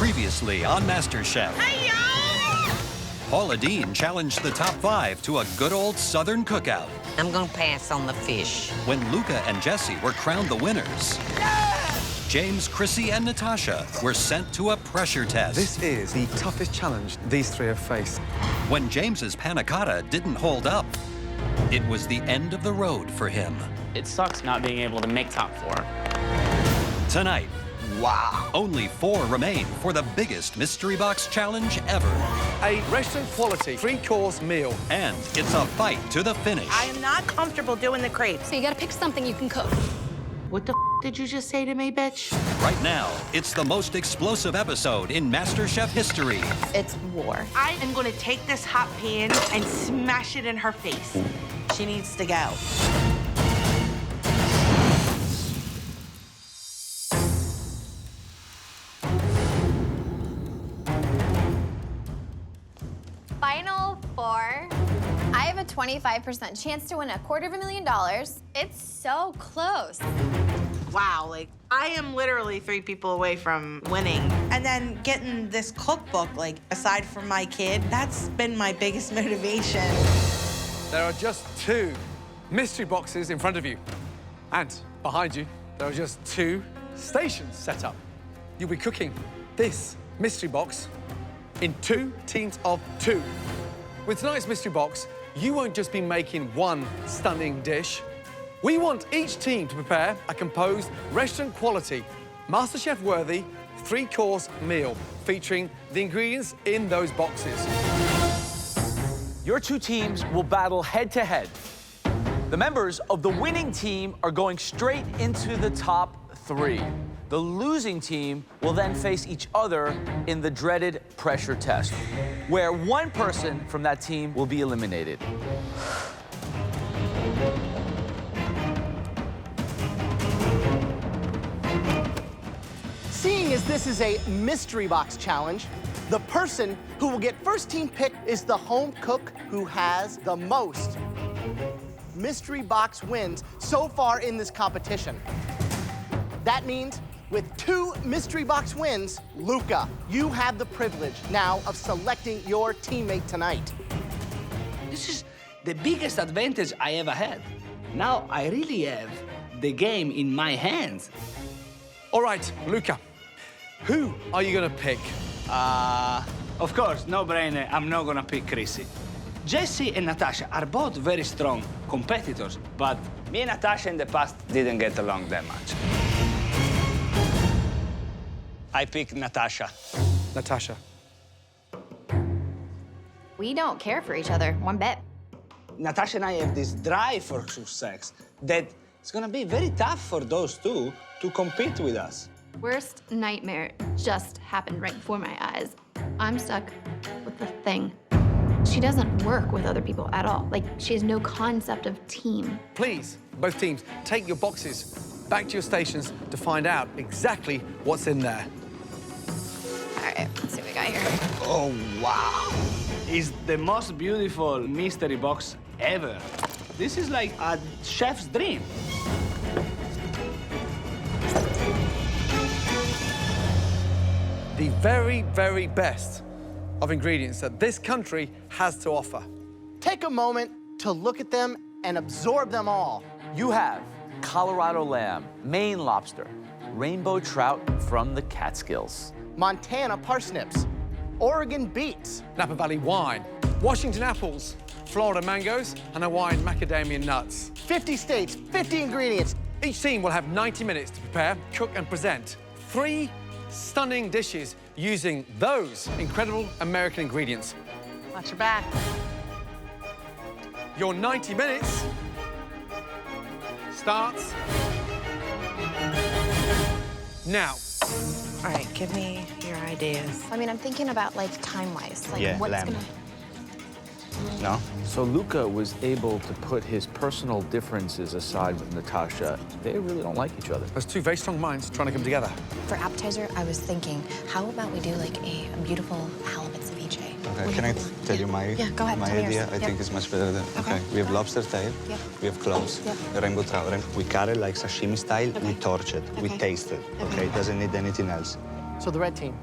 Previously on MasterChef. Hey-yo! Paula Deen challenged the top 5 to a good old Southern cookout. I'm gonna pass on the fish. When Luca and Jesse were crowned the winners, James, Chrissy, and Natasha were sent to a pressure test. This is the toughest challenge these three have faced. When James's panna cotta didn't hold up, it was the end of the road for him. It sucks not being able to make top 4. Tonight, Wow. only 4 remain for the biggest mystery box challenge ever. A restaurant-quality 3-course meal. And it's a fight to the finish. I am not comfortable doing the crepes. So you gotta pick something you can cook. What the did you just say to me, bitch? Right now, it's the most explosive episode in MasterChef history. It's war. I am gonna take this hot pan and smash it in her face. She needs to go. Final Four. I have a 25% chance to win $250,000. It's so close. Wow, like, I am literally 3 people away from winning. And then getting this cookbook, like, aside from my kid, that's been my biggest motivation. There are just 2 mystery boxes in front of you. And behind you, there are just 2 stations set up. You'll be cooking this mystery box in 2 teams of 2. With tonight's mystery box, you won't just be making one stunning dish. We want each team to prepare a composed, restaurant-quality, MasterChef-worthy 3-course meal featuring the ingredients in those boxes. Your 2 teams will battle head-to-head. The members of the winning team are going straight into the top 3. The losing team will then face each other in the dreaded pressure test, where one person from that team will be eliminated. Seeing as this is a mystery box challenge, the person who will get first team pick is the home cook who has the most mystery box wins so far in this competition. That means with 2 mystery box wins, Luca, you have the privilege now of selecting your teammate tonight. This is the biggest advantage I ever had. Now I really have the game in my hands. All right, Luca, who are you gonna pick? Of course, no brainer, I'm not gonna pick Chrissy. Jesse and Natasha are both very strong competitors, but me and Natasha in the past didn't get along that much. I pick Natasha. Natasha. We don't care for each other, one bit. Natasha and I have this drive for success that it's gonna be very tough for those 2 to compete with us. Worst nightmare just happened right before my eyes. I'm stuck with the thing. She doesn't work with other people at all. Like, she has no concept of team. Please, both teams, take your boxes back to your stations to find out exactly what's in there. All right, let's see what we got here. Oh, wow. It's the most beautiful mystery box ever. This is like a chef's dream. The very, very best of ingredients that this country has to offer. Take a moment to look at them and absorb them all. You have Colorado lamb, Maine lobster, rainbow trout from the Catskills, Montana parsnips, Oregon beets, Napa Valley wine, Washington apples, Florida mangoes, and Hawaiian macadamia nuts. 50 states, 50 ingredients. Each team will have 90 minutes to prepare, cook, and present 3 stunning dishes using those incredible American ingredients. Watch your back. Your 90 minutes starts now. All right, give me your ideas. I mean, I'm thinking about, like, time-wise. Like, Yeah, what's lamb. gonna... No? So Luca was able to put his personal differences aside with Natasha. They really don't like each other. There's 2 very strong minds trying to come together. For appetizer, I was thinking, how about we do like a beautiful halibut ceviche? Okay, can I tell you my, Yeah, go ahead, my tell me idea? yours. I Yep. think it's much better than... Okay, we have lobster tail, Yep. we have cloves, Yep. rainbow trout. We cut it like sashimi style, we Okay. torch it, we Okay. taste it, okay? It doesn't need anything else. So the red team,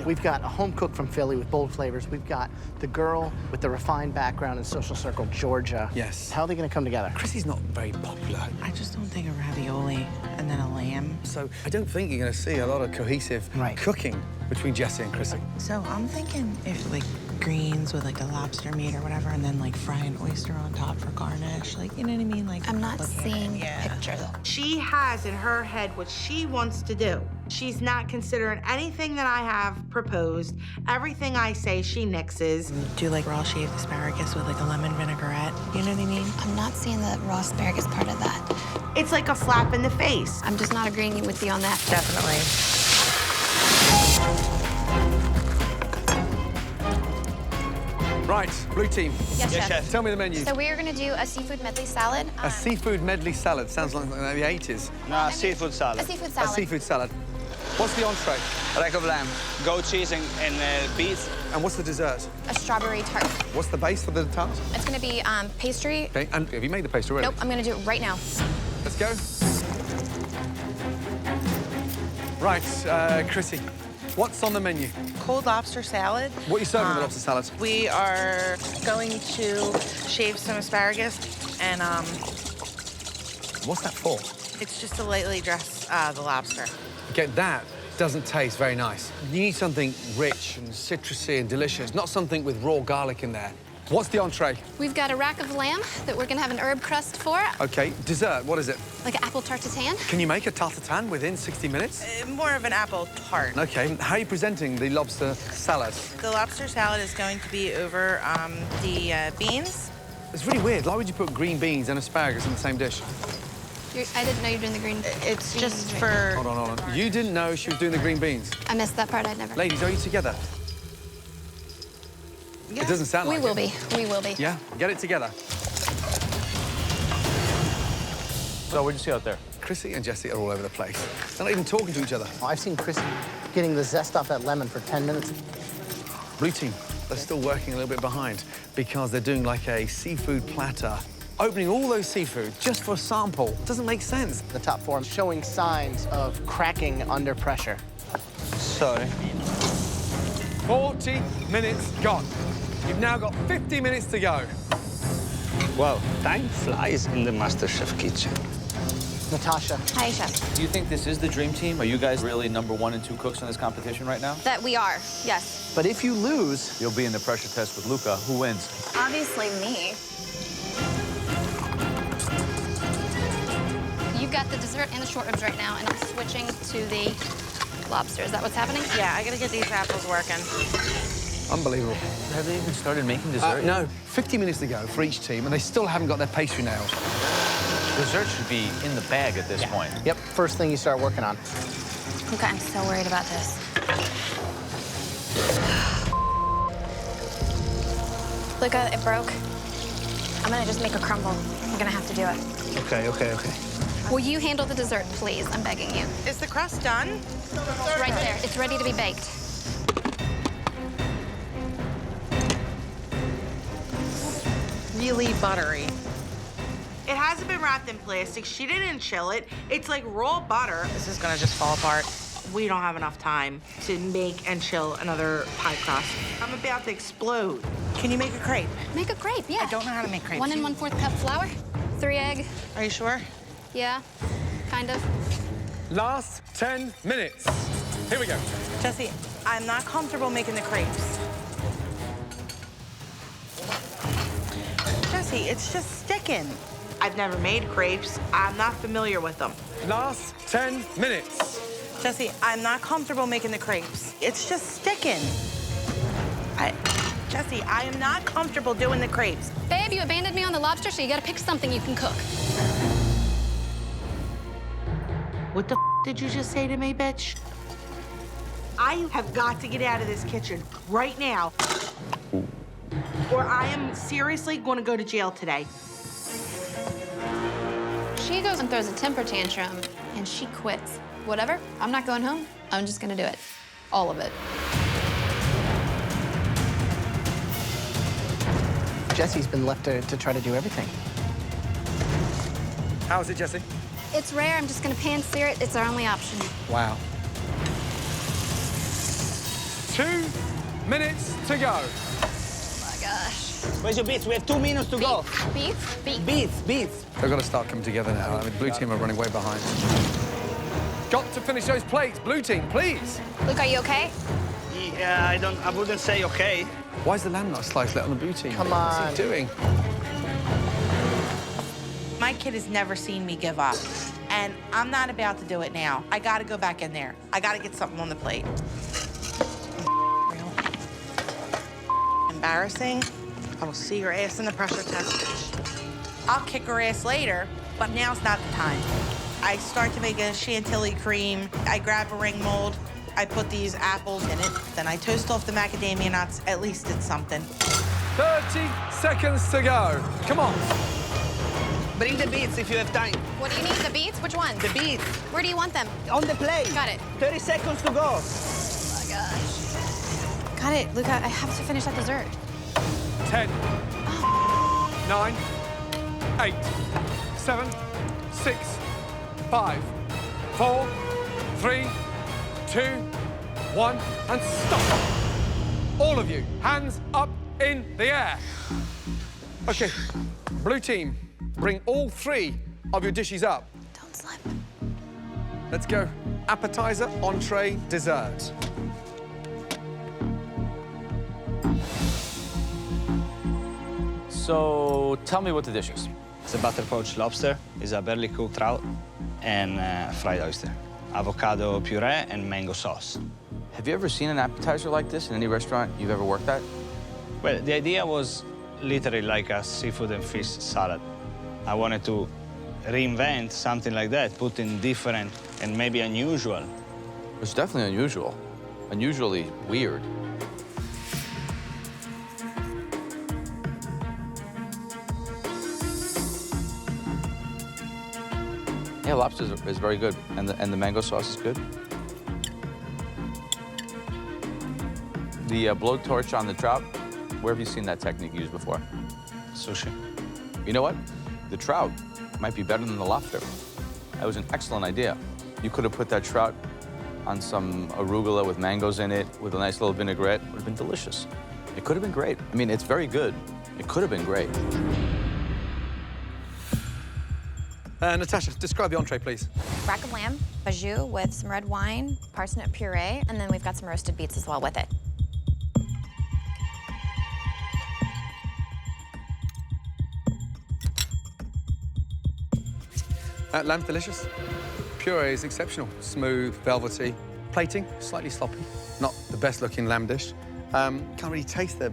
we've got a home cook from Philly with bold flavors. We've got the girl with the refined background in social circle, Georgia. Yes. How are they gonna come together? Chrissy's not very popular. I just don't think a ravioli and then a lamb. So I don't think you're going to see a lot of cohesive cooking between Jessie and Chrissy. So I'm thinking if like greens with like a lobster meat or whatever, and then like fry an oyster on top for garnish. Like, you know what I mean? Like, I'm not seeing the picture, though. She has in her head what she wants to do. She's not considering anything that I have proposed. Everything I say, she nixes. Do like raw shaved asparagus with like a lemon vinaigrette. You know what I mean? I'm not seeing the raw asparagus part of that. It's like a slap in the face. I'm just not agreeing with you on that. Definitely. Right, blue team. Yes, chef. Tell me the menu. So we are gonna do a seafood medley salad. A seafood medley salad. Sounds like the 80s. No, seafood salad. A seafood A salad. seafood salad. What's the entree? Rack of lamb, goat cheese and beets. And what's the dessert? A strawberry tart. What's the base for the tart? It's gonna be pastry. Okay, and have you made the pastry already? Nope, I'm gonna do it right now. Let's go. Right, Chrissy, what's on the menu? Cold lobster salad. What are you serving with the lobster salad? We are going to shave some asparagus and What's that for? it's just to lightly dress the lobster. Okay, that doesn't taste very nice. You need something rich and citrusy and delicious, not something with raw garlic in there. What's the entree? We've got a rack of lamb that we're gonna have an herb crust for, Okay, dessert, what is it? like an apple tart tatin. Can you make a tarte tatin within 60 minutes? More of an apple tart. Okay, how are you presenting the lobster salad? The lobster salad is going to be over the beans. It's really weird. Why would you put green beans and asparagus in the same dish? I didn't know you were doing the green. It's just beans for... right Hold on, hold on. You didn't know she was doing the green beans? now. I missed that part. I'd never. Ladies, are you together? Yeah. It doesn't sound We like will it. be. We will be. Yeah? Get it together. So what'd you see out there? Chrissy and Jessie are all over the place. They're not even talking to each other. I've seen Chrissy getting the zest off that lemon for 10 minutes. Blue team, they're still working a little bit behind because they're doing like a seafood platter. Opening all those seafood just for a sample doesn't make sense. The top four showing signs of cracking under pressure. Sorry. 40 minutes gone. You've now got 50 minutes to go. Wow, time flies in the MasterChef kitchen. Natasha. Hi, chef. Do you think this is the dream team? Are you guys really number 1 and 2 cooks in this competition right now? That we are. Yes. But if you lose, You'll be in the pressure test with Luca. Who wins? Obviously me. You've got the dessert and the short ribs right now, and I'm switching to the lobster. Is that what's happening? Yeah, I gotta get these apples working. Unbelievable. Have they even started making dessert? No, 50 minutes to go for each team, and they still haven't got their pastry nailed. Dessert should be in the bag at this point. yep, first thing you start working on. Okay, I'm so worried about this. Luca, it broke. I'm gonna just make a crumble. I'm gonna have to do it. Okay, okay, okay. Will you handle the dessert, please? I'm begging you. Is the crust done? It's right there. It's ready to be baked. Really buttery. It hasn't been wrapped in plastic. She didn't chill it. It's like raw butter. This is gonna just fall apart. We don't have enough time to make and chill another pie crust. I'm about to explode. Can you make a crepe? Make a crepe, yeah. I don't know how to make crepes. 1 1/4 cup flour, 3 egg. Are you sure? Yeah, kind of. Last 10 minutes. Here we go. Jessie, I'm not comfortable making the crepes. Jessie, it's just sticking. I've never made crepes. I'm not familiar with them. Last 10 minutes. Jessie, I'm not comfortable making the crepes. It's just sticking. Jessie, I am not comfortable doing the crepes. Babe, you abandoned me on the lobster, so you gotta pick something you can cook. What the did you just say to me, bitch? I have got to get out of this kitchen right now, or I am seriously going to go to jail today. She goes and throws a temper tantrum, and she quits. Whatever, I'm not going home. I'm just gonna do it. All of it. Jessie's been left to try to do everything. How is it, Jessie? It's rare. I'm just gonna pan sear it. It's our only option. Wow. 2 minutes to go. Where's your beets? We have 2 minutes to go. Beets? Beets. They've got to start coming together now. I mean, blue team are running way behind. Got to finish those plates. Blue team, please. Luke, are you okay? Yeah, I wouldn't say okay. Why is the lamb not sliced on the blue team? Come What's on. he doing? My kid has never seen me give up, and I'm not about to do it now. I gotta go back in there. I gotta get something on the plate. Embarrassing. I will see your ass in the pressure test. I'll kick her ass later, but now's not the time. I start to make a chantilly cream. I grab a ring mold. I put these apples in it. Then I toast off the macadamia nuts. At least it's something. 30 seconds to go. Come on. Bring the beets if you have time. What do you need? The beets? Which one? The beets. Where do you want them? On the plate. Got it. 30 seconds to go. Oh my gosh. Got it, Luca. I have to finish that dessert. 10, 9, 8, 7, 6, 5, 4, 3, 2, 1, and stop. All of you, hands up in the air. Okay, blue team, bring all 3 of your dishes up. Don't slip. Let's go. Appetizer, entree, dessert. So tell me what the dish is. It's a butter poached lobster, it's a barely cooked trout, and fried oyster. Avocado puree and mango sauce. Have you ever seen an appetizer like this in any restaurant you've ever worked at? Well, the idea was literally like a seafood and fish salad. I wanted to reinvent something like that, put in different and maybe unusual. It's definitely unusual. Unusually weird. Yeah, lobster is very good, and the mango sauce is good. The blowtorch on the trout, where have you seen that technique used before? Sushi. You know what? The trout might be better than the lobster. That was an excellent idea. You could have put that trout on some arugula with mangoes in it, with a nice little vinaigrette. It would have been delicious. It could have been great. I mean, it's very good. It could have been great. Natasha, describe the entree, please. Rack of lamb, bajou with some red wine, parsnip puree, and then we've got some roasted beets as well with it. Lamb's delicious. Puree is exceptional. Smooth, velvety. Plating, slightly sloppy. Not the best looking lamb dish. Can't really taste the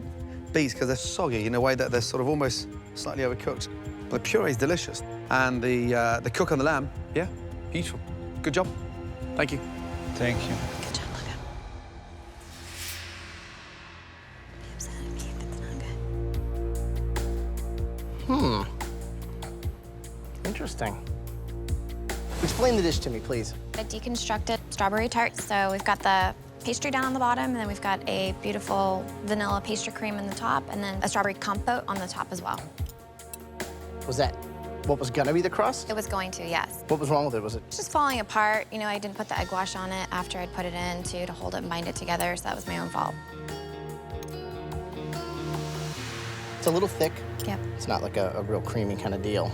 beets because they're soggy in a way that they're sort of almost slightly overcooked. The puree is delicious. And the cook on the lamb, yeah, beautiful. Good job. Thank you. Thank you. Good job, Luca. Interesting. Explain the dish to me, please. A deconstructed strawberry tart. So we've got the pastry down on the bottom, and then we've got a beautiful vanilla pastry cream in the top, and then a strawberry compote on the top as well. Was that what was gonna be the crust? It was going to, yes. What was wrong with it? Was it? It's just falling apart. You know, I didn't put the egg wash on it after I'd put it in to hold it and bind it together, so that was my own fault. It's a little thick. Yep. It's not like a real creamy kind of deal.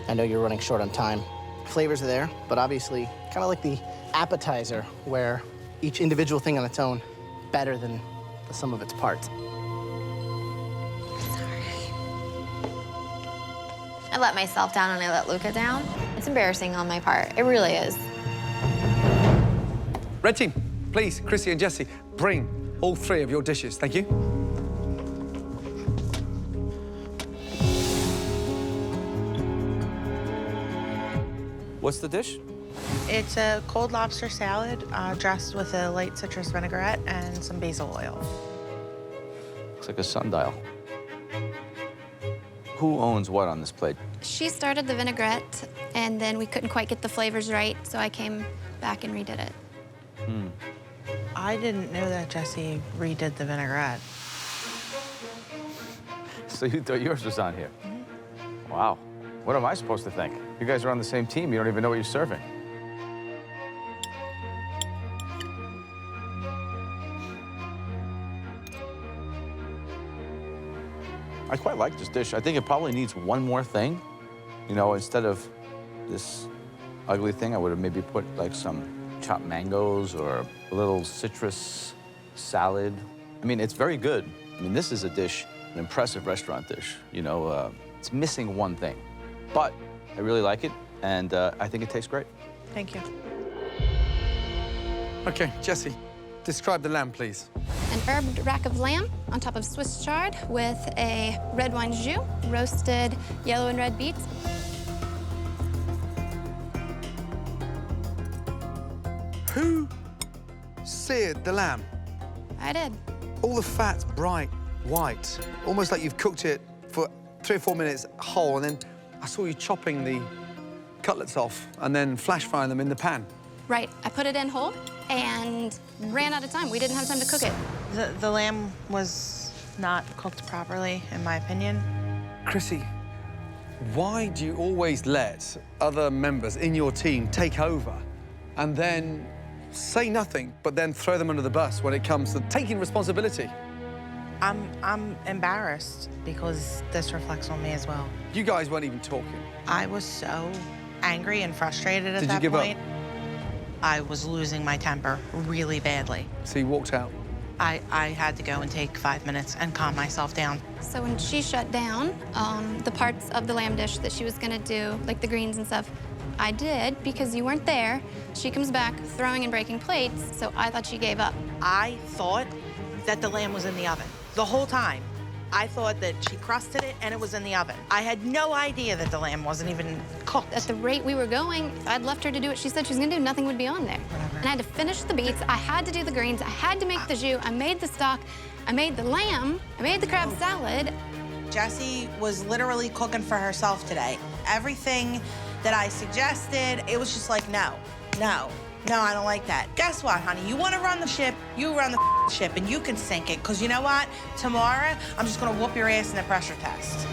I know you're running short on time. Flavors are there, but obviously kind of like the appetizer where each individual thing on its own better than the sum of its parts. I let myself down and I let Luca down. It's embarrassing on my part. It really is. Red team, please, Chrissy and Jessie, bring all 3 of your dishes. Thank you. What's the dish? It's a cold lobster salad dressed with a light citrus vinaigrette and some basil oil. Looks like a sundial. Who owns what on this plate? She started the vinaigrette, and then we couldn't quite get the flavors right, so I came back and redid it. I didn't know that Jessie redid the vinaigrette. So you thought yours was on here? Wow. What am I supposed to think? You guys are on the same team. You don't even know what you're serving. I quite like this dish. I think it probably needs one more thing. You know, instead of this ugly thing, I would have maybe put like some chopped mangoes or a little citrus salad. I mean, it's very good. I mean, this is a dish, an impressive restaurant dish. You know, it's missing one thing, but I really like it, and I think it tastes great. Thank you. Okay, Jessie, describe the lamb, please. An herbed rack of lamb on top of Swiss chard with a red wine jus, roasted yellow and red beets. Who seared the lamb? I did. All the fat's bright white, almost like you've cooked it for 3 or 4 minutes whole, and then I saw you chopping the cutlets off and then flash frying them in the pan. Right, I put it in whole and ran out of time. We didn't have time to cook it. The lamb was not cooked properly, in my opinion. Chrissy, why do you always let other members in your team take over and then say nothing, but then throw them under the bus when it comes to taking responsibility? I'm embarrassed because this reflects on me as well. You guys weren't even talking. I was so angry and frustrated at Did you that give up? point. I was losing my temper really badly. So you walked out? I had to go and take 5 minutes and calm myself down. So when she shut down the parts of the lamb dish that she was gonna do, like the greens and stuff, I did because you weren't there. She comes back throwing and breaking plates, so I thought she gave up. I thought that the lamb was in the oven the whole time. I thought that she crusted it and it was in the oven. I had no idea that the lamb wasn't even cooked. At the rate we were going, if I'd left her to do what she said she was gonna do, nothing would be on there. Whatever. And I had to finish the beets, I had to do the greens, I had to make the jus, I made the stock, I made the lamb, I made the crab salad. Jessie was literally cooking for herself today. Everything that I suggested, it was just like, no, I don't like that. Guess what, honey? You want to run the ship, you run the ship, and you can sink it, because you know what? Tomorrow, I'm just going to whoop your ass in a pressure test.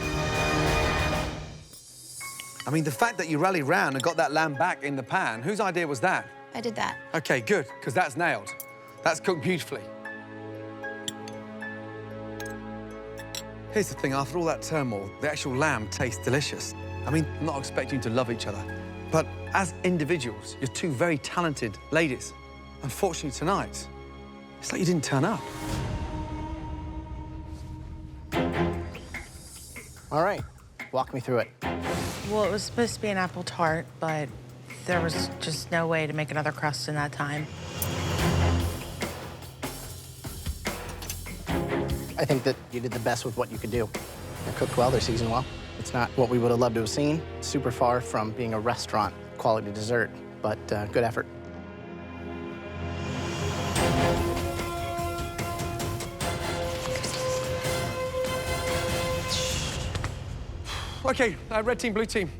I mean, the fact that you rallied round and got that lamb back in the pan, whose idea was that? I did that. Okay, good, because that's nailed. That's cooked beautifully. Here's the thing, after all that turmoil, the actual lamb tastes delicious. I mean, I'm not expecting you to love each other, but as individuals, you're two very talented ladies. Unfortunately, tonight, it's like you didn't turn up. All right, walk me through it. Well, it was supposed to be an apple tart, but there was just no way to make another crust in that time. I think that you did the best with what you could do. They're cooked well, they're seasoned well. It's not what we would have loved to have seen. Super far from being a restaurant quality dessert, but good effort. Okay, red team, blue team.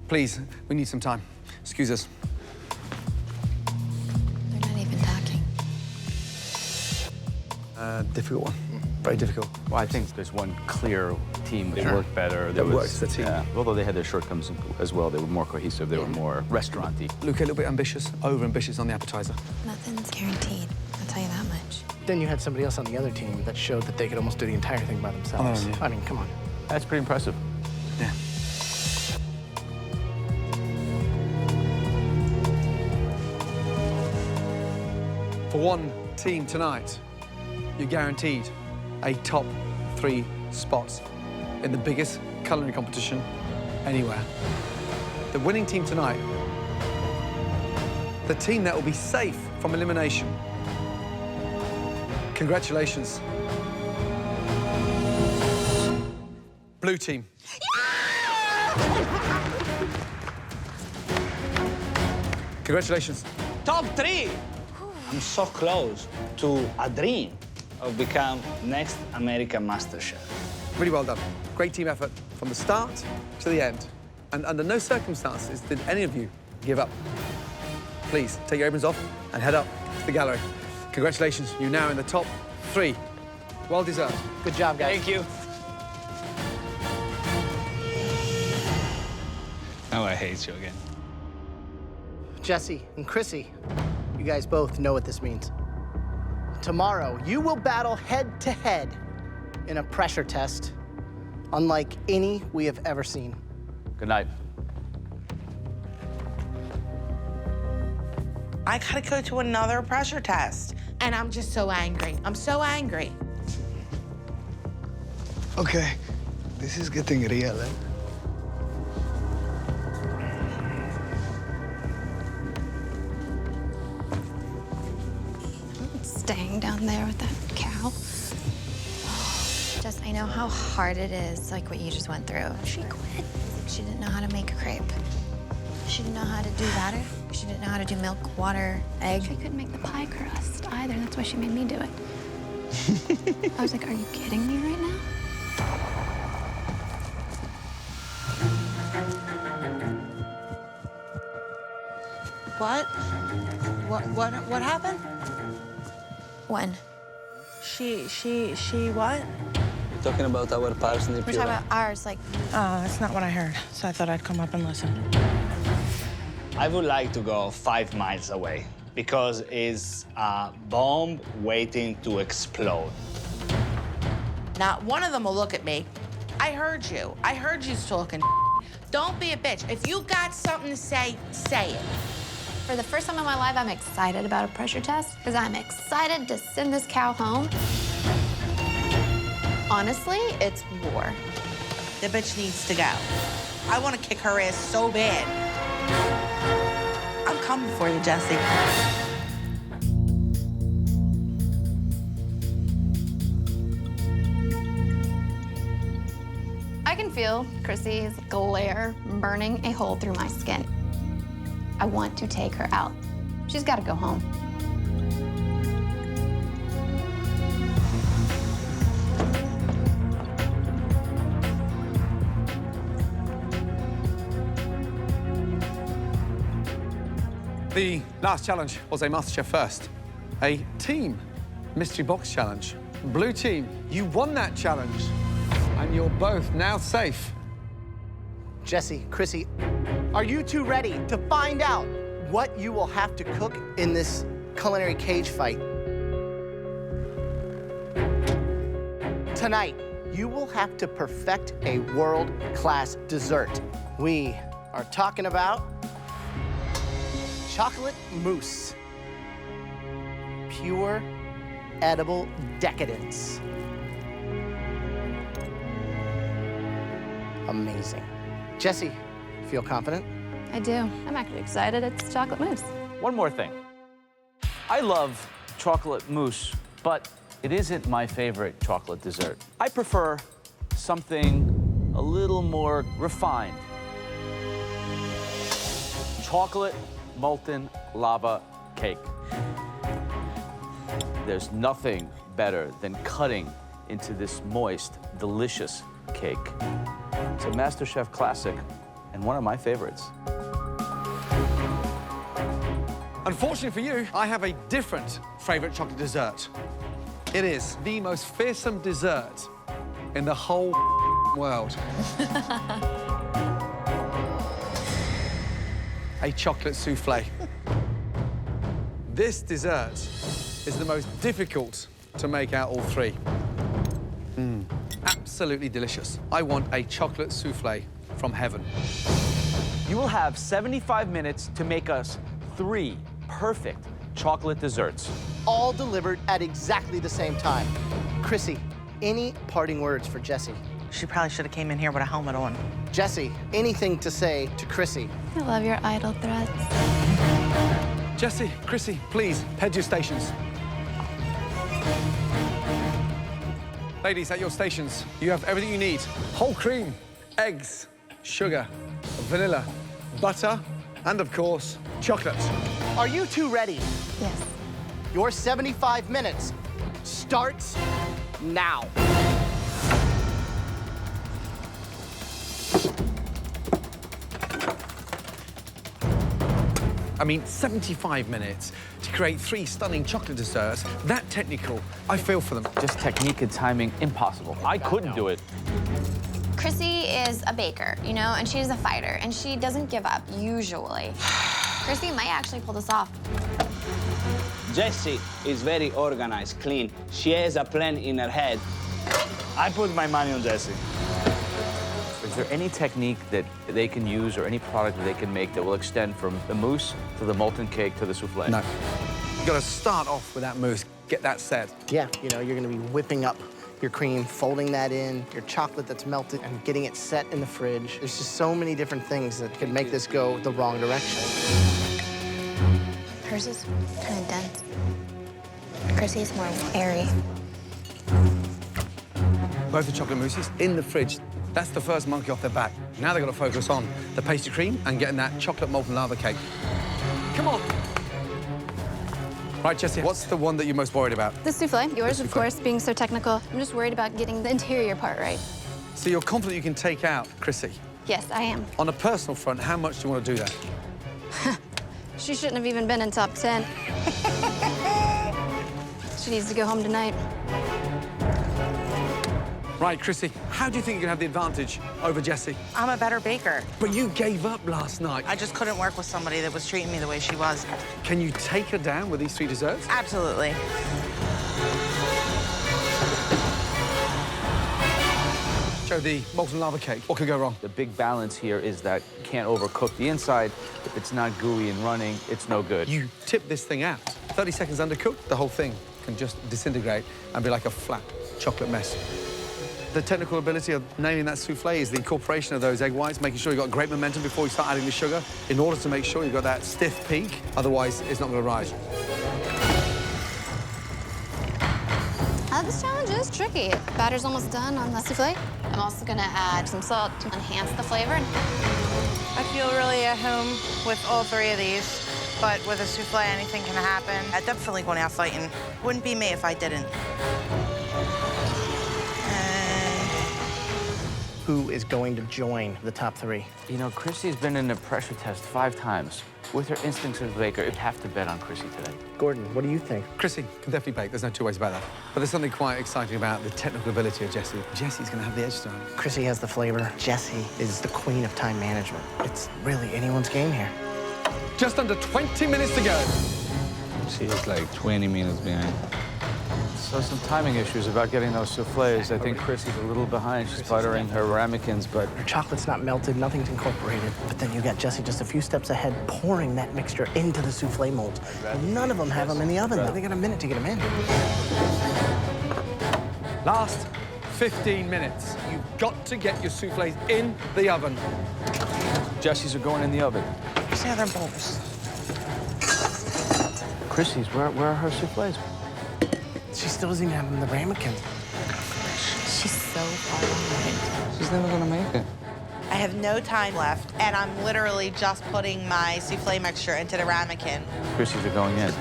Please, we need some time. Excuse us. They're not even talking. Difficult one. Very difficult. Well, I think there's one clear team that worked better. That works, the team. Yeah, although they had their shortcomings as well. They were more cohesive. They were more restaurant-y. Luke, a little bit ambitious, over-ambitious on the appetizer. Nothing's guaranteed, I'll tell you that much. Then you had somebody else on the other team that showed that they could almost do the entire thing by themselves. Oh, yeah. I mean, come on. That's pretty impressive. Yeah. For one team tonight, you're guaranteed a top 3 spots in the biggest culinary competition anywhere. The winning team tonight, the team that will be safe from elimination. Congratulations. Blue team. Congratulations. Top 3! I'm so close to a dream of become next American MasterChef. Really well done. Great team effort from the start to the end. And under no circumstances did any of you give up. Please, take your aprons off and head up to the gallery. Congratulations, you're now in the top 3. Well deserved. Good job, guys. Thank you. Now I hate you again. Jessie and Chrissy, you guys both know what this means. Tomorrow, you will battle head-to-head in a pressure test unlike any we have ever seen. Good night. I gotta go to another pressure test. And I'm just so angry. I'm so angry. Okay, this is getting real, eh? Staying down there with that cow. Just, I know how hard it is, like what you just went through. She quit. She didn't know how to make a crepe. She didn't know how to do batter. She didn't know how to do milk, water, egg. She couldn't make the pie crust either. That's why she made me do it. I was like, are you kidding me right now? What happened? When? She what? We're talking about our parsnip. We're talking about ours, like, Oh, that's not what I heard. So I thought I'd come up and listen. I would like to go 5 miles away because it's a bomb waiting to explode. Not one of them will look at me. I heard you. I heard you talking. Don't be a bitch. If you got something to say, say it. For the first time in my life, I'm excited about a pressure test because I'm excited to send this cow home. Honestly, it's war. The bitch needs to go. I want to kick her ass so bad. I'm coming for you, Jesse. I can feel Chrissy's glare burning a hole through my skin. I want to take her out. She's got to go home. The last challenge was a MasterChef First, a team mystery box challenge. Blue team, you won that challenge, and you're both now safe. Jesse, Chrissy, are you two ready to find out what you will have to cook in this culinary cage fight? Tonight, you will have to perfect a world-class dessert. We are talking about chocolate mousse. Pure, edible decadence. Amazing. Jesse, feel confident? I do. I'm actually excited. It's chocolate mousse. One more thing. I love chocolate mousse, but it isn't my favorite chocolate dessert. I prefer something a little more refined. Chocolate molten lava cake. There's nothing better than cutting into this moist, delicious cake. It's a MasterChef classic and one of my favorites. Unfortunately for you, I have a different favorite chocolate dessert. It is the most fearsome dessert in the whole world. A chocolate souffle. This dessert is the most difficult to make out all three. Absolutely delicious. I want a chocolate souffle from heaven. You will have 75 minutes to make us 3 perfect chocolate desserts. All delivered at exactly the same time. Chrissy, any parting words for Jesse? She probably should have came in here with a helmet on. Jesse, anything to say to Chrissy? I love your idle threats. Jesse, Chrissy, please, head to your stations. Ladies, at your stations, you have everything you need. Whole cream, eggs, sugar, vanilla, butter, and of course, chocolate. Are you two ready? Yes. Your 75 minutes starts now. I mean, 75 minutes to create 3 stunning chocolate desserts, that technical, I feel for them. Just technique and timing, impossible. I couldn't do it. Chrissy is a baker, you know, and she's a fighter, and she doesn't give up, usually. Chrissy might actually pull this off. Jessie is very organized, clean. She has a plan in her head. I put my money on Jessie. there any technique that they can use or any product that they can make that will extend from the mousse to the molten cake to the souffle? No. You've got to start off with that mousse, get that set. Yeah, you know, you're gonna be whipping up your cream, folding that in, your chocolate that's melted, and getting it set in the fridge. There's just so many different things that could make this go the wrong direction. Hers is kind of dense. Chrissy's more airy. Both the chocolate mousses in the fridge. That's the first monkey off their back. Now they've got to focus on the pastry cream and getting that chocolate molten lava cake. Come on. Right, Jessie, what's the one that you're most worried about? The souffle. Yours, of course, being so technical. I'm just worried about getting the interior part right. So you're confident you can take out Chrissy? Yes, I am. On a personal front, how much do you want to do that? She shouldn't have even been in top 10. She needs to go home tonight. Right, Chrissy, how do you think you can have the advantage over Jessie? I'm a better baker. But you gave up last night. I just couldn't work with somebody that was treating me the way she was. Can you take her down with these 3 desserts? Absolutely. Joe, the molten lava cake, what could go wrong? The big balance here is that you can't overcook the inside. If it's not gooey and running, it's no good. You tip this thing out. 30 seconds undercooked, the whole thing can just disintegrate and be like a flat chocolate mess. The technical ability of nailing that souffle is the incorporation of those egg whites, making sure you've got great momentum before you start adding the sugar in order to make sure you've got that stiff peak. Otherwise, it's not going to rise. This challenge is tricky. Batter's almost done on the souffle. I'm also gonna add some salt to enhance the flavor. I feel really at home with all 3 of these, but with a souffle, anything can happen. I'm definitely going out fighting. Wouldn't be me if I didn't. Who is going to join the top 3? You know, Chrissy's been in a pressure test 5 times. With her instincts as a baker, you'd have to bet on Chrissy today. Gordon, what do you think? Chrissy can definitely bake. There's no 2 ways about that. But there's something quite exciting about the technical ability of Jessie. Jessie's going to have the edge tonight. Chrissy has the flavor. Jessie is the queen of time management. It's really anyone's game here. Just under 20 minutes to go. She is like 20 minutes behind. So some timing issues about getting those souffles. I think Chrissy's a little behind. She's buttering her ramekins, but... Her chocolate's not melted, nothing's incorporated. But then you got Jessie just a few steps ahead, pouring that mixture into the souffle molds. None of them have them in the oven, though. They got a minute to get them in. Last 15 minutes. You've got to get your souffles in the oven. Jessie's are going in the oven. Where's the other bowls? Chrissy's, where are her souffles? She still doesn't even have them in the ramekin. She's so far behind. She's never gonna make it. I have no time left, and I'm literally just putting my souffle mixture into the ramekin. Chrissy's are going in.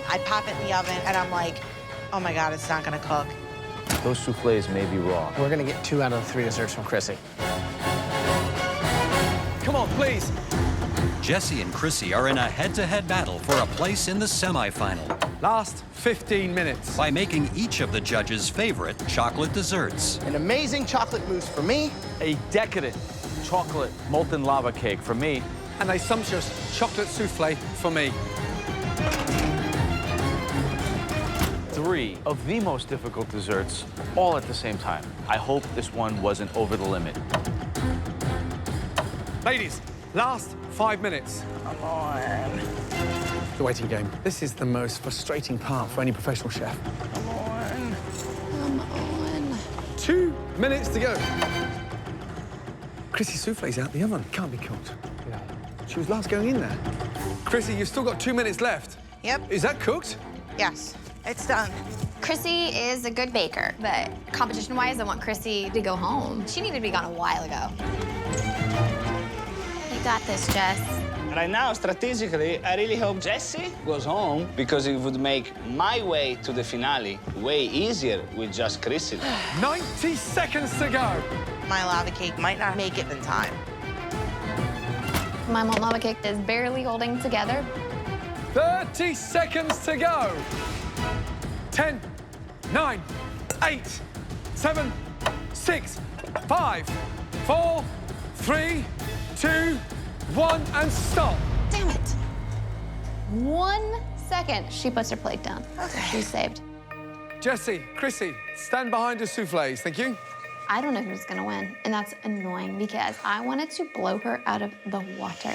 I pop it in the oven, and I'm like, oh my God, it's not gonna cook. Those souffles may be raw. We're gonna get 2 out of the 3 desserts from Chrissy. Come on, please. Jessie and Chrissy are in a head-to-head battle for a place in the semifinal. Last 15 minutes. By making each of the judges' favorite chocolate desserts. An amazing chocolate mousse for me. A decadent chocolate molten lava cake for me. And a sumptuous chocolate souffle for me. 3 of the most difficult desserts all at the same time. I hope this one wasn't over the limit. Ladies, last 5 minutes. Come on. The waiting game. This is the most frustrating part for any professional chef. Come on. Come on. 2 minutes to go. Chrissy's souffle's out the oven. Can't be cooked. Yeah. She was last going in there. Chrissy, you've still got 2 minutes left. Yep. Is that cooked? Yes, it's done. Chrissy is a good baker, but competition-wise, I want Chrissy to go home. She needed to be gone a while ago. You got this, Jess. Right now, strategically, I really hope Jessie goes home because it would make my way to the finale way easier with just Chrissy. 90 seconds to go. My lava cake might not make it in time. My molten lava cake is barely holding together. 30 seconds to go. 10, 9, 8, 7, 6, 5, 4, 3, 2, 1, and stop. Damn it. 1 second. She puts her plate down. Okay. She's saved. Jessie, Chrissy, stand behind your souffles. Thank you. I don't know who's gonna win, and that's annoying because I wanted to blow her out of the water.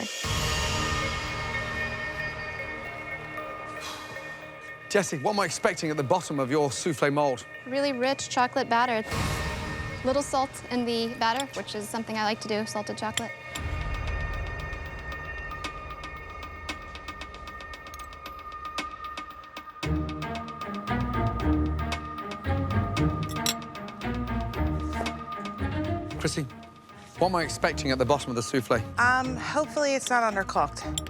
Jessie, what am I expecting at the bottom of your souffle mold? Really rich chocolate batter. Little salt in the batter, which is something I like to do, salted chocolate. Chrissy, what am I expecting at the bottom of the souffle? Hopefully it's not undercooked.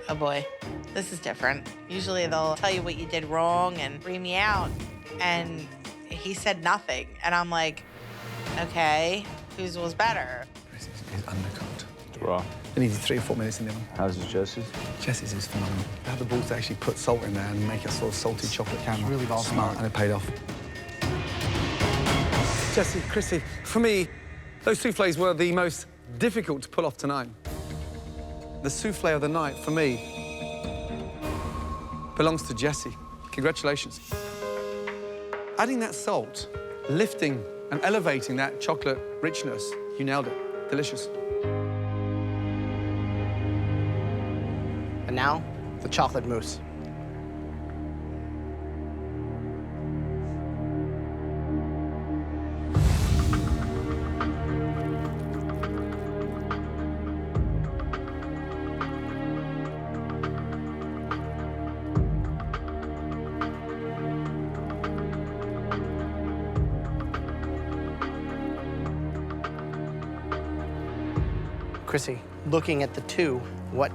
Oh boy, this is different. Usually they'll tell you what you did wrong and bring me out. And he said nothing. And I'm like, okay, whose was better? Chrissy's is undercooked. Raw. It needed 3 or 4 minutes in the oven. How's Jessie's? Jessie's is phenomenal. They had the balls to actually put salt in there and make a sort of salty chocolate caramel. really well smart, and it paid off. Jessie, Chrissy, for me, those souffles were the most difficult to pull off tonight. The souffle of the night, for me, belongs to Jessie. Congratulations. Adding that salt, lifting and elevating that chocolate richness, you nailed it. Delicious. And now, the chocolate mousse. Chrissy, looking at the two, what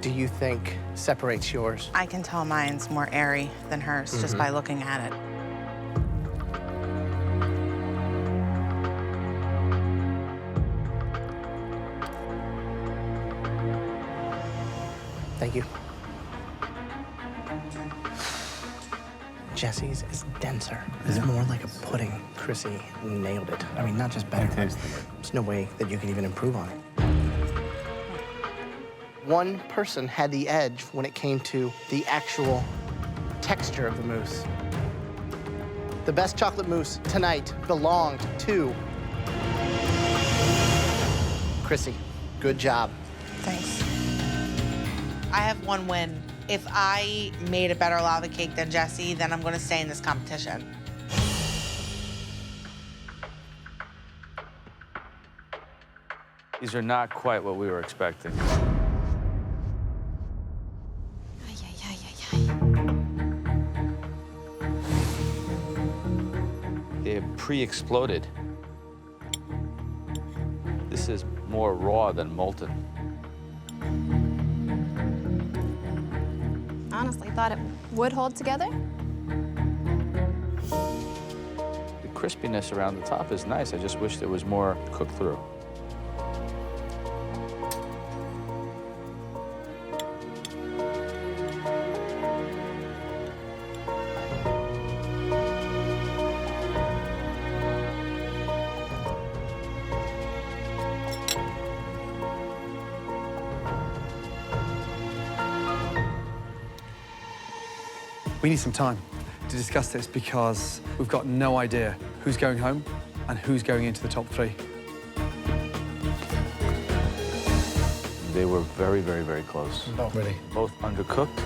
do you think separates yours? I can tell mine's more airy than hers just by looking at it. Thank you. Jessie's is denser. It's more like a pudding. Chrissy nailed it. I mean, not just better. There's no way that you can even improve on it. One person had the edge when it came to the actual texture of the mousse. The best chocolate mousse tonight belonged to Chrissy. Good job. Thanks. I have one win. If I made a better lava cake than Jessie, then I'm gonna stay in this competition. These are not quite what we were expecting. They're pre-exploded. This is more raw than molten. Honestly, thought it would hold together. The crispiness around the top is nice. I just wish there was more cooked through. We need some time to discuss this because we've got no idea who's going home and who's going into the top 3. They were very, very, very close. Oh, really? Both undercooked.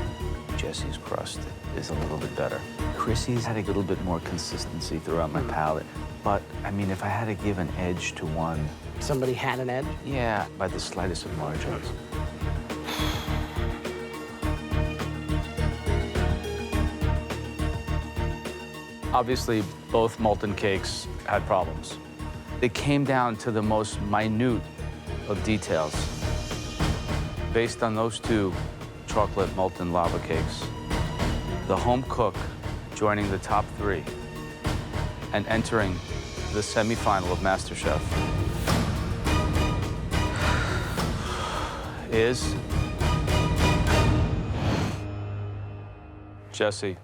Jessie's crust is a little bit better. Chrissy's had a little bit more consistency throughout my palate. But, I mean, if I had to give an edge to one... Somebody had an edge? Yeah, by the slightest of margins. Obviously, both molten cakes had problems. It came down to the most minute of details. Based on those two chocolate molten lava cakes, the home cook joining the top 3 and entering the semifinal of MasterChef is Jesse.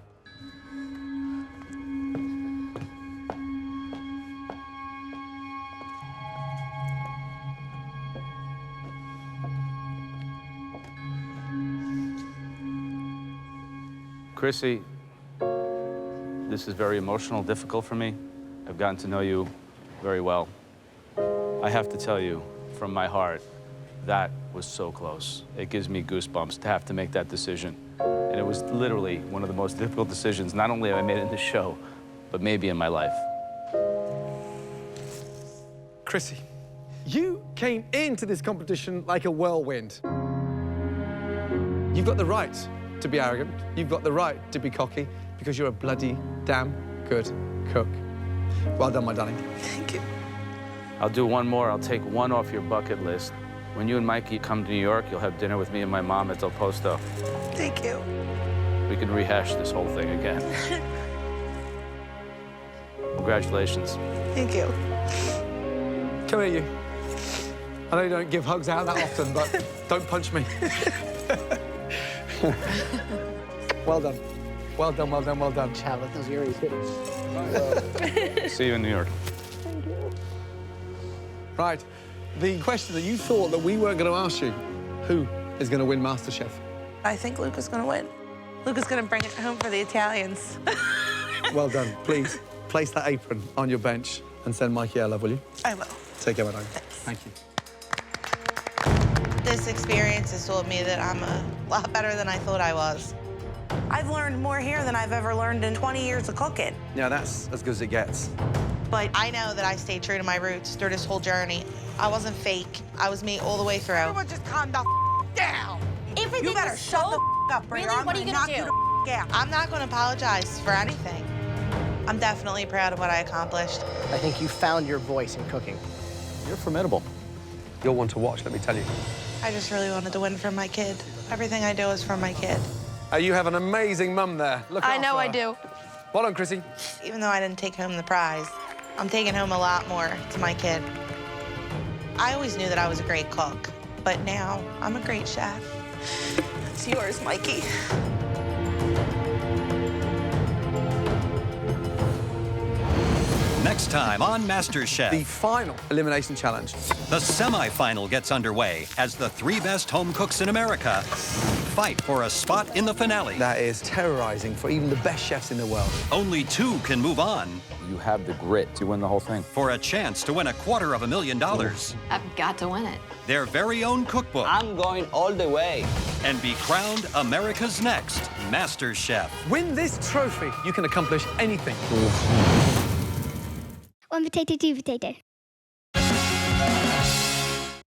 Chrissy, this is very emotional, difficult for me. I've gotten to know you very well. I have to tell you, from my heart, that was so close. It gives me goosebumps to have to make that decision. And it was literally one of the most difficult decisions, not only have I made in this show, but maybe in my life. Chrissy, you came into this competition like a whirlwind. You've got the right to be arrogant. You've got the right to be cocky because you're a bloody damn good cook. Well done, my darling. Thank you. I'll do one more. I'll take one off your bucket list. When you and Mikey come to New York, you'll have dinner with me and my mom at Del Posto. Thank you. We can rehash this whole thing again. Congratulations. Thank you. Come here, you. I know you don't give hugs out that often, but don't punch me. Well done. Well done, well done, well done. Chad, let those earrings hit. See you in New York. Right. The question that you thought that we weren't going to ask you, who is going to win MasterChef? I think Luca's gonna win. Luca's gonna bring it home for the Italians. Well done. Please, place that apron on your bench and send Mikey our love, will you? I will. Take care, my darling. Thank you. This experience has told me that I'm a lot better than I thought I was. I've learned more here than I've ever learned in 20 years of cooking. Yeah, that's as good as it gets. But I know that I stayed true to my roots through this whole journey. I wasn't fake. I was me all the way through. Everyone just calm the down. Everything You better is shut so... the up, or Really? I'm What are you knock gonna do? you the out. I'm not gonna apologize for anything. I'm definitely proud of what I accomplished. I think you found your voice in cooking. You're formidable. You're one to watch, let me tell you. I just really wanted to win for my kid. Everything I do is for my kid. You have an amazing mum there. Look I after know her. I do. Well done, Chrissy. Even though I didn't take home the prize, I'm taking home a lot more to my kid. I always knew that I was a great cook, but now I'm a great chef. It's yours, Mikey. Next time on MasterChef. The final elimination challenge. The semi-final gets underway as the 3 best home cooks in America fight for a spot in the finale. That is terrorizing for even the best chefs in the world. Only 2 can move on You have the grit to win the whole thing. for a chance to win $250,000, I've got to win it. their very own cookbook, I'm going all the way. and be crowned America's next MasterChef. Win this trophy, you can accomplish anything. 1 potato, 2 potato.